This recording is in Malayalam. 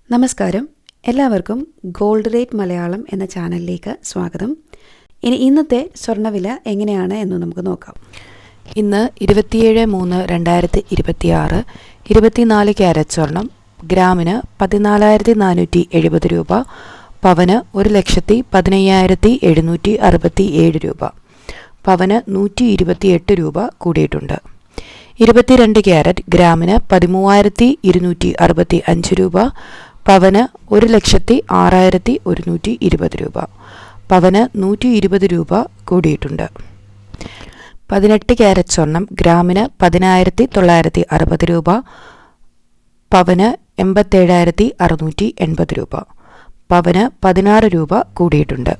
നമസ്കാരം, എല്ലാവർക്കും ഗോൾഡ് റേറ്റ് മലയാളം എന്ന ചാനലിലേക്ക് സ്വാഗതം. ഇന്നത്തെ സ്വർണ്ണവില എങ്ങനെയാണ് എന്ന് നമുക്ക് നോക്കാം. ഇന്ന് 27/3/2026 24 ക്യാരറ്റ് സ്വർണം ഗ്രാമിന് 14,470 രൂപ, പവന് 1,15,767 രൂപ, പവന് 128 രൂപ കൂടിയിട്ടുണ്ട്. 22 ക്യാരറ്റ് ഗ്രാമിന് 13,265 രൂപ, പവന് 1,06,120 രൂപ, പവന് 120 രൂപ കൂടിയിട്ടുണ്ട്. 18 ക്യാരറ്റ് സ്വർണം ഗ്രാമിന് 10,960 രൂപ, പവന് 87,680 രൂപ, പവന് 16 രൂപ കൂടിയിട്ടുണ്ട്.